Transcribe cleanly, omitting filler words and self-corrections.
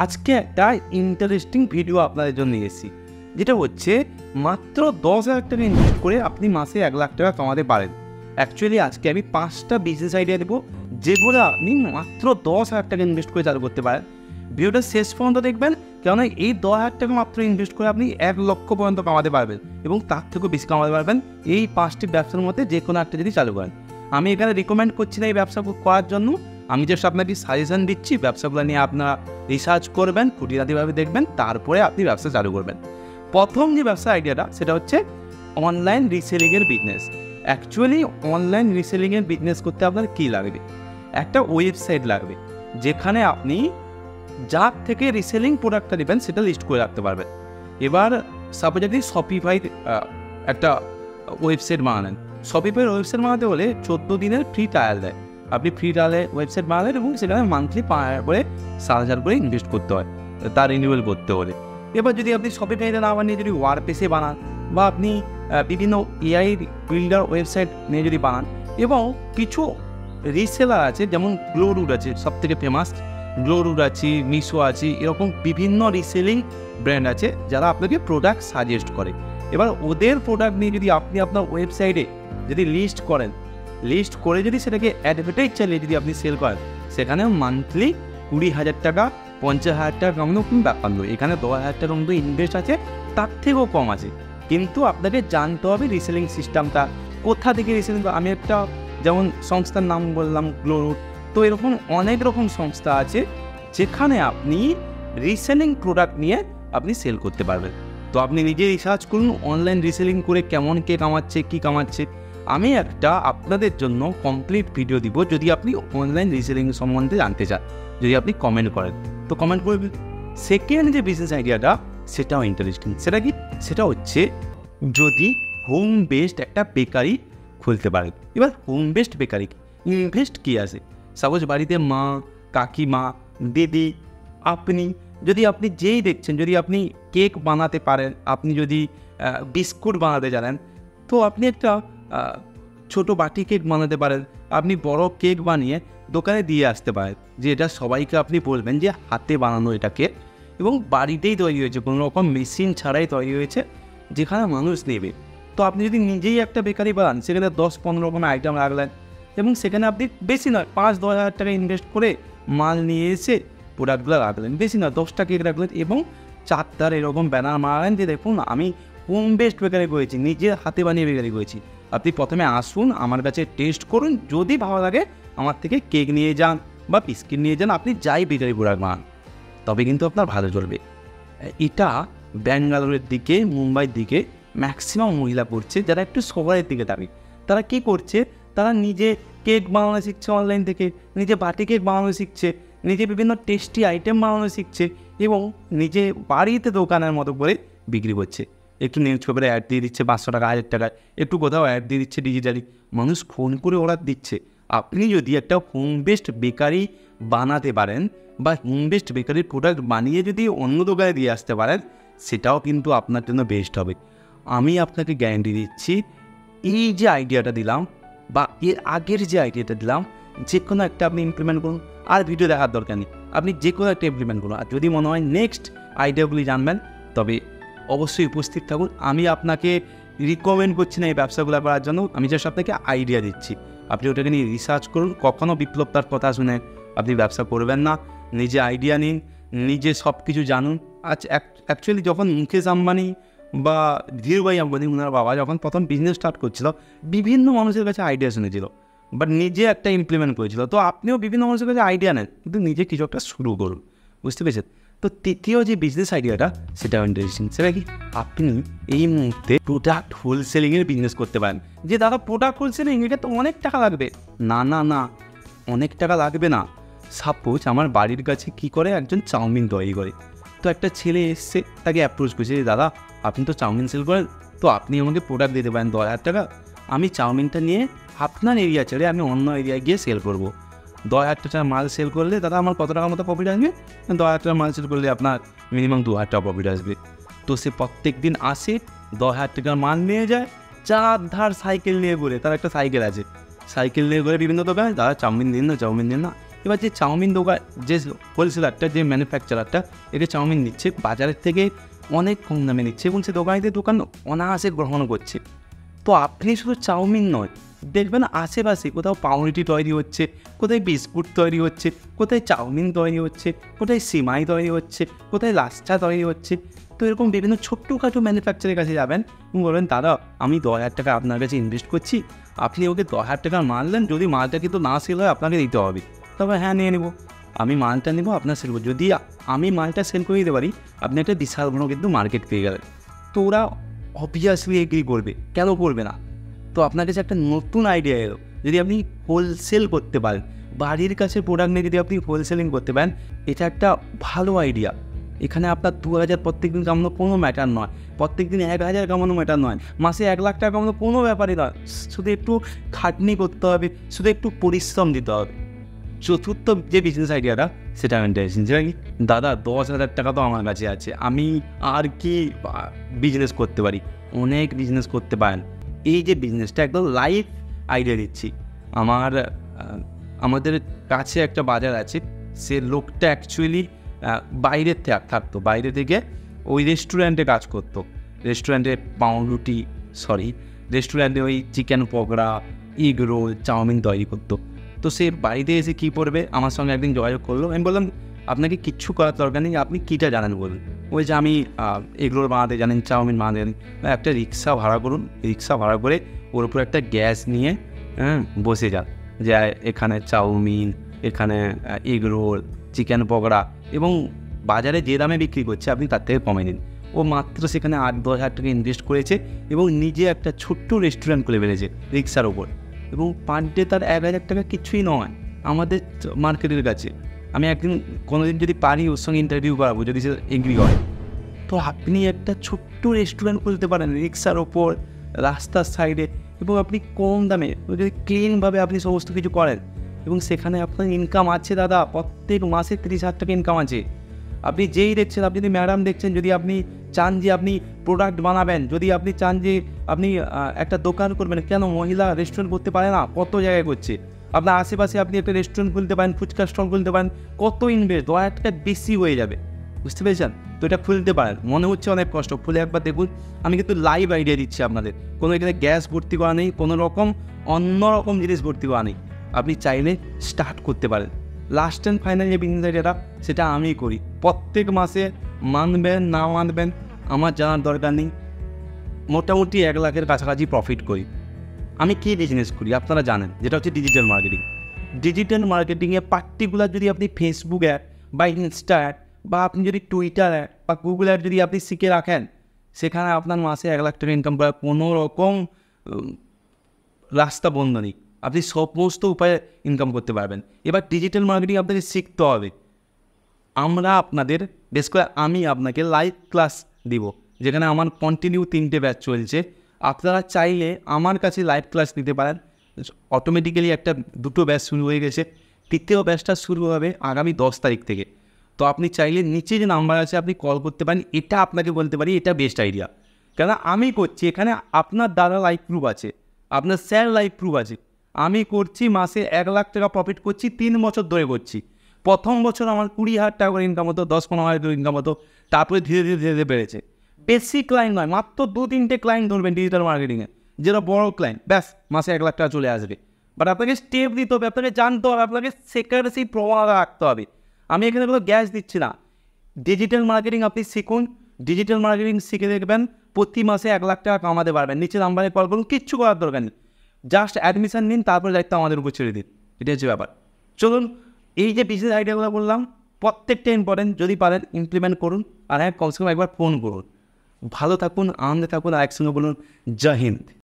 আজকে একটা interesting video আপনাদের জন্য এসেছি, যেটা হচ্ছে মাত্র 10,000 টাকা ইনভেস্ট করে আপনি মাসে 1 লাখ টাকা কামাতে পারেন। অ্যাকচুয়ালি আজকে আমি 5টা বিজনেস আইডিয়া দেবো, যেগুলো আপনি মাত্র 10,000 টাকা ইনভেস্ট করে চালু করতে পারেন। ভিডিওটা শেষ পর্যন্ত দেখবেন, কেননা এই 10,000 টাকা মাত্র ইনভেস্ট করে আপনি 1 লক্ষ পর্যন্ত কামাতে পারবেন এবং তার থেকেও বেশি কামাতে পারবেন এই 5টি ব্যবসার মধ্যে যে কোনো একটা যদি চালু করেন। আমি এখানে রিকমেন্ড করছি না এই ব্যবসা করার জন্য, আমি জাস্ট আপনাকে সাজেশন দিচ্ছি। ব্যবসাগুলো নিয়ে আপনারা রিসার্চ করবেন, খুঁটিনাটিভাবে দেখবেন, তারপরে আপনি ব্যবসা চালু করবেন। প্রথম যে ব্যবসা আইডিয়াটা সেটা হচ্ছে অনলাইন রিসেলিংয়ের বিজনেস। অ্যাকচুয়ালি অনলাইন রিসেলিংয়ের বিজনেস করতে আপনার কী লাগবে? একটা ওয়েবসাইট লাগবে, যেখানে আপনি যার থেকে রিসেলিং প্রোডাক্টটা নেবেন সেটা লিস্ট করে রাখতে পারবেন। এবার সাপোজ যদি শপিফাইয়ের একটা ওয়েবসাইট বানালেন, শপিফাইয়ের ওয়েবসাইট বানাতে হলে 14 দিনের ফ্রি ট্রায়াল দেয়। আপনি ফ্রি ট্রায়ালে ওয়েবসাইট বানালেন এবং সেখানে মান্থলি 5,000 করে 7,000 করে ইনভেস্ট করতে হয় তার রিনিউয়াল করতে হলে। এবার যদি আপনি শপিফাইতে না বানিয়ে যদি ওয়ার্ডপ্রেসে বানান, বা আপনি বিভিন্ন এআই বিল্ডার ওয়েবসাইট নিয়ে যদি বানান, এবং কিছু রিসেলার আছে, যেমন গ্লোরুড আছে সবথেকে ফেমাস, গ্লোরুড আছে, মিশো আছে, এরকম বিভিন্ন রিসেলিং ব্র্যান্ড আছে যারা আপনাকে প্রোডাক্ট সাজেস্ট করে। এবার ওদের প্রোডাক্ট নিয়ে যদি আপনি আপনার ওয়েবসাইটে যদি লিস্ট করেন, লিস্ট করে যদি সেটাকে অ্যাডভার্টাইজ চালিয়ে যদি আপনি সেল করেন, সেখানে মান্থলি 20,000 টাকা 50,000 টাকা কামানো কোনো ব্যাপার নয়। এখানে 10,000 টাকার মতো ইনভেস্ট আছে, তার থেকেও কম আছে। কিন্তু আপনাকে জানতে হবে রিসেলিং সিস্টেমটা কোথা থেকে রিসেলিং। আমি একটা যেমন সংস্থার নাম বললাম গ্লোরুড, তো এরকম অনেক রকম সংস্থা আছে যেখানে আপনি রিসেলিং প্রোডাক্ট নিয়ে আপনি সেল করতে পারবেন। তো আপনি নিজে রিসার্চ করুন অনলাইন রিসেলিং করে কেমন কে কামাচ্ছে, কী কামাচ্ছে। আমি একটা আপনাদের জন্য কমপ্লিট ভিডিও দিব যদি আপনি অনলাইন রিসেলিং সম্বন্ধে জানতে চান, যদি আপনি কমেন্ট করেন তো কমেন্ট করবেন। সেকেন্ড যে বিজনেস আইডিয়াটা সেটাও ইন্টারেস্টিং। সেটা কি? সেটা হচ্ছে যদি হোম বেসড একটা বেকারি খুলতে পারেন। এবার হোম বেসড বেকারি ইনভেস্ট কী আছে? সাপোজ বাড়িতে মা, কাকিমা, দিদি, আপনি যেই দেখছেন, যদি আপনি কেক বানাতে পারেন, আপনি যদি বিস্কুট বানাতে জানেন, তো আপনি একটা ছোটো বাটি কেক বানাতে পারেন। আপনি বড় কেক বানিয়ে দোকানে দিয়ে আসতে পারেন, যে এটা সবাইকে আপনি বলবেন যে হাতে বানানো এটা কেক, এবং বাড়িতেই তৈরি হয়েছে, কোনো রকম মেশিন ছাড়াই তৈরি হয়েছে, যেখানে মানুষ নেবে। তো আপনি যদি নিজেই একটা বেকারি বানান, সেখানে 10-15 রকমের আইটেম রাখলেন, এবং সেখানে আপনি বেশি নয় 5-10 হাজার টাকা ইনভেস্ট করে মাল নিয়ে এসে প্রোডাক্টগুলো রাখলেন, বেশি নয় 10টা কেক রাখলেন, এবং 4টার এরকম ব্যানার মারালেন যে দেখুন আমি হোম বেসড বেকারি করেছি, নিজের হাতে বানিয়ে বেকারি করেছি। আপনি প্রথমে আসুন, আমার কাছে টেস্ট করুন, যদি ভালো লাগে আমার থেকে কেক নিয়ে যান বা বিস্কিট নিয়ে যান, আপনি যাই বেকারি প্রোডাক্ট বানান, তবে কিন্তু আপনার ভালো চলবে। এটা ব্যাঙ্গালোরের দিকে, মুম্বাইয়ের দিকে ম্যাক্সিমাম মহিলা করছে, যারা একটু শহরের দিকে থাকে। তারা কী করছে? তারা নিজে কেক বানানো শিখছে অনলাইন থেকে, নিজে বাটি কেক বানানো শিখছে, নিজে বিভিন্ন টেস্টি আইটেম বানানো শিখছে, এবং নিজে বাড়িতে দোকানের মতো করে বিক্রি করছে। একটু নিউজ পেপারে অ্যাড দিয়ে দিচ্ছে 500 টাকা, 1000 টাকায়, একটু কোথাও অ্যাড দিয়ে দিচ্ছে ডিজিটালি, মানুষ ফোন করে অর্ডার দিচ্ছে। আপনি যদি একটা হোম বেসড বেকারি বানাতে পারেন, বা হোম বেসড বেকারির প্রোডাক্ট বানিয়ে যদি অন্য দোকানে দিয়ে আসতে পারেন, সেটাও কিন্তু আপনার জন্য বেস্ট হবে। আমি আপনাকে গ্যারান্টি দিচ্ছি, এই যে আইডিয়াটা দিলাম বা এর আগের যে আইডিয়াটা দিলাম, যে কোনো একটা আপনি ইমপ্লিমেন্ট করুন, আর ভিডিও দেখার দরকার নেই, আপনি যে কোনো একটা ইমপ্লিমেন্ট করুন। আর যদি মনে হয় নেক্সট আইডিয়াগুলি জানবেন, তবে অবশ্যই উপস্থিত থাকুন। আমি আপনাকে রিকমেন্ড করছি না এই ব্যবসাগুলো করার জন্য, আমি জাস্ট আপনাকে আইডিয়া দিচ্ছি। আপনি ওটাকে নিয়ে রিসার্চ করুন, কখনও বিপ্লব তার কথা শুনে আপনি ব্যবসা করবেন না। নিজে আইডিয়া নিন, নিজে সব কিছু জানুন। আচ্ছা, অ্যাকচুয়ালি যখন মুকেশ আম্বানি বা ধীরুভাই আম্বানি, ওনার বাবা যখন প্রথম বিজনেস স্টার্ট করছিল, বিভিন্ন মানুষের কাছে আইডিয়া শুনেছিল, বাট নিজে একটা ইমপ্লিমেন্ট করেছিল। তো আপনিও বিভিন্ন মানুষের কাছে আইডিয়া নেন, কিন্তু নিজে কিছু একটা শুরু করুন, বুঝতে পেরেছেন? তো তৃতীয় যে বিজনেস আইডিয়াটা সেটাও ইন্টারেস্টিং। সেটা কি? আপনি এই মুহূর্তে প্রোডাক্ট হোলসেলিংয়ের বিজনেস করতে পারেন। যে দাদা প্রোডাক্ট হোলসেলিং, এটা তো অনেক টাকা লাগবে। না না না, অনেক টাকা লাগবে না। সাপোজ আমার বাড়ির কাছে কী করে, একজন চাউমিন তৈরি করে, তো একটা ছেলে এসছে, তাকে অ্যাপ্রোচ করছে যে দাদা আপনি তো চাউমিন সেল করেন, তো আপনি আমাকে প্রোডাক্ট দিতে পারেন 10,000 টাকা, আমি চাউমিনটা নিয়ে আপনার এরিয়া ছেড়ে আমি অন্য এরিয়ায় গিয়ে সেল করবো। 10,000 টাকার মাল সেল করলে দাদা আমার কত টাকার মতো প্রফিট আসবে? 10,000 টাকার মাল সেল করলে আপনার মিনিমাম 2,000 টাকা প্রফিট আসবে। তো সে প্রত্যেক দিন আসে, 10,000 টাকার মাল নিয়ে যায়, 4 ধার সাইকেল নিয়ে ঘুরে, তার একটা সাইকেল আছে, সাইকেল নিয়ে ঘুরে বিভিন্ন দোকানে, দাদা চাউমিন দিন না, চাউমিন দিন না, এবার যে চাউমিন দোকান, যে হোলসেলারটা, যে ম্যানুফ্যাকচারারটা একে চাউমিন দিচ্ছে বাজারের থেকে অনেক কম দামে দিচ্ছে এবং সে দোকানিদের দোকান অনায়াসে গ্রহণ করছে। তো আপনি শুধু চাউমিন নয়, দেখবেন আশেপাশে কোথাও পাউরুটি তৈরি হচ্ছে, কোথায় বিস্কুট তৈরি হচ্ছে, কোথায় চাউমিন তৈরি হচ্ছে, কোথায় সিমাই তৈরি হচ্ছে, কোথায় লাচ্ছা তৈরি হচ্ছে। তো এরকম বিভিন্ন ছোট্টখাটো ম্যানুফ্যাকচারের কাছে যাবেন এবং বলবেন, দাদা আমি 10,000 টাকা আপনার কাছে ইনভেস্ট করছি, আপনি ওকে 10,000 টাকার মাল দেন, যদি মালটা কিন্তু না সেল হয় আপনাকে দিতে হবে। তবে হ্যাঁ, নিয়ে নেবো, আমি মালটা নেবো, আপনার সেল করবো। যদি আমি মালটা সেল করে দিতে পারি, আপনি একটা বিশাল বড় কিন্তু মার্কেট পেয়ে গেলেন। তো ওরা অবভিয়াসলি এগ্রি করবে, কেন করবে না? তো আপনার কাছে একটা নতুন আইডিয়া এলো, যদি আপনি হোলসেল করতে পারেন, বাড়ির কাছে প্রোডাক্ট নিয়ে যদি আপনি হোলসেলিং করতে পারেন, এটা একটা ভালো আইডিয়া। এখানে আপনার 2,000 প্রত্যেক দিন কামানো কোনো ম্যাটার নয়, প্রত্যেক দিন 1,000 কামানো ম্যাটার নয়, মাসে 1,00,000 টাকা কামানো কোনো ব্যাপারই নয়। শুধু একটু খাটনি করতে হবে, শুধু একটু পরিশ্রম দিতে হবে। চতুর্থ যে বিজনেস আইডিয়াটা, সেটা আমি ইন্টারেস্টিং, যেটা কি, দাদা 10,000 টাকা তো আমার কাছে আছে, আমি আর কি বিজনেস করতে পারি? অনেক বিজনেস করতে পারেন। এই যে বিজনেসটা একদম লাইভ আইডিয়া দিচ্ছি। আমাদের কাছে একটা বাজার আছে, সে লোকটা অ্যাকচুয়ালি বাইরে থাকতো, বাইরে থেকে ওই রেস্টুরেন্টে কাজ করতো, রেস্টুরেন্টে ওই chicken pakora, egg roll, chow mein তৈরি করতো। তো সে বাড়িতে এসে কী করবে, আমার সঙ্গে একদিন যোগাযোগ করলো। আমি বললাম, আপনাকে কিচ্ছু করার দরকার নেই, আপনি কীটা জানেন বলুন। ওই যে আমি এগ রোল বানাতে জানেন, চাউমিন বানাতে জানেন, একটা রিক্সা ভাড়া করুন, রিক্সা ভাড়া করে ওর উপর একটা গ্যাস নিয়ে বসে যান, যে এখানে চাউমিন, এখানে এগ রোল, চিকেন পকোড়া, এবং বাজারে যে দামে বিক্রি করছে আপনি তার থেকে কমে নিন। ও মাত্র সেখানে 8-10 হাজার টাকা ইনভেস্ট করেছে এবং নিজে একটা ছোট্ট রেস্টুরেন্ট খুলে ফেলেছে রিক্সার ওপর, এবং পার ডে তার 1,000 টাকা কিছুই নয় আমাদের মার্কেটের কাছে। আমি একদিন কোনোদিন যদি পারি ওর সঙ্গে ইন্টারভিউ করাবো, যদি সে এগ্রি হয়। তো আপনি একটা ছোট্ট রেস্টুরেন্ট খুলতে পারেন রিক্সার ওপর, রাস্তার সাইডে, এবং আপনি কম দামে যদি ক্লিনভাবে আপনি সমস্ত কিছু করেন, এবং সেখানে আপনার ইনকাম আছে দাদা, প্রত্যেক মাসে 30,000 টাকা ইনকাম আছে। আপনি যেই দেখছেন, আপনি যদি ম্যাডাম দেখছেন, যদি আপনি চান যে আপনি প্রোডাক্ট বানাবেন, যদি আপনি চান যে আপনি একটা দোকান করবেন, কেন মহিলা রেস্টুরেন্ট করতে পারে না? কত জায়গায় করছে। আপনার আশেপাশে আপনি একটা রেস্টুরেন্ট খুলতে পারেন, ফুচকা স্টল খুলতে পারেন, কত ইনভেস্ট, 10,000 টাকা বেশি হয়ে যাবে, বুঝতে পেরেছেন? তো এটা খুলতে পারেন, মনে হচ্ছে অনেক কষ্ট, খুলে একবার দেখুন। আমি কিন্তু লাইভ আইডিয়া দিচ্ছি আপনাদের, কোনো এখানে গ্যাস ভর্তি করা নেই, কোনো রকম অন্য রকম জিনিস ভর্তি করা নেই। আপনি চাইলে স্টার্ট করতে পারেন। লাস্ট অ্যান্ড ফাইনাল যে বিজনেস আইডিয়াটা, সেটা আমি করি। প্রত্যেক মাসে মানবেন না মানবেন আমার জানার দরকার নেই, মোটামুটি 1 লাখের কাছাকাছি প্রফিট করি। আমি কী বিজনেস করি আপনারা জানেন, যেটা হচ্ছে ডিজিটাল মার্কেটিং। ডিজিটাল মার্কেটিংয়ে পার্টিকুলার যদি আপনি ফেসবুক অ্যাড বা ইনস্টা অ্যাড, বা আপনি যদি টুইটার অ্যাড বা গুগল অ্যাড যদি আপনি শিখে রাখেন, সেখানে আপনার মাসে 1 লাখ টাকা ইনকাম করার কোনো রকম রাস্তা বন্ধ নেই। আপনি সমস্ত উপায়ে ইনকাম করতে পারবেন। এবার ডিজিটাল মার্কেটিং আপনাকে শিখতে হবে। আমি আপনাকে লাইভ ক্লাস দিব, যেখানে আমার কন্টিনিউ 3টে ব্যাচ চলছে। আপনারা চাইলে আমার কাছে লাইভ ক্লাস নিতে পারেন। অটোমেটিক্যালি 2টো ব্যাচ শুরু হয়ে গেছে, 3য় ব্যাচটা শুরু হবে আগামী 10 তারিখ থেকে। তো আপনি চাইলে নিচে যে নাম্বার আছে আপনি কল করতে পারেন। এটা আপনাকে বলতে পারি এটা বেস্ট আইডিয়া, কেন আমি করছি। এখানে আপনার দাদা লাইভ প্রুফ আছে, আপনার স্যার লাইভ প্রুফ আছে। আমি করছি, মাসে 1 লাখ টাকা প্রফিট করছি, 3 বছর ধরে করছি। প্রথম বছর আমার 20,000 টাকা করে ইনকাম হতো, 10-15,000 করে ইনকাম হতো, তারপরে ধীরে ধীরে বেড়েছে। বেশি ক্লায়েন্ট নয়, মাত্র 2-3টে ক্লায়েন্ট ধরবেন ডিজিটাল মার্কেটিংয়ে, যেটা বড় ক্লায়েন্ট, ব্যাস মাসে 1 লাখ টাকা চলে আসবে। বাট আপনাকে স্টেপ দিতে হবে, আপনাকে জানতে হবে, আপনাকে শেখার সেই প্রবণতা রাখতে হবে। আমি এখানে কোনো গ্যাস দিচ্ছি না। ডিজিটাল মার্কেটিং আপনি শিখুন, ডিজিটাল মার্কেটিং শিখে দেখবেন প্রতি মাসে 1 লাখ টাকা কামাতে পারবেন। নিচে নাম্বারে কল করুন, কিচ্ছু করার দরকার নেই, জাস্ট অ্যাডমিশন নিন, তারপরে দায়িত্ব আমাদের উপর ছেড়ে দিন। এটা হচ্ছে ব্যাপার। চলুন, এই যে বিজনেস আইডিয়াগুলো বললাম প্রত্যেকটা ইম্পর্টেন্ট, যদি পারেন ইমপ্লিমেন্ট করুন। আর হ্যাঁ, কমসে কম একবার ফোন করুন। ভালো থাকুন, আনন্দে থাকুন, আর একসঙ্গে বলুন জয় হিন্দ।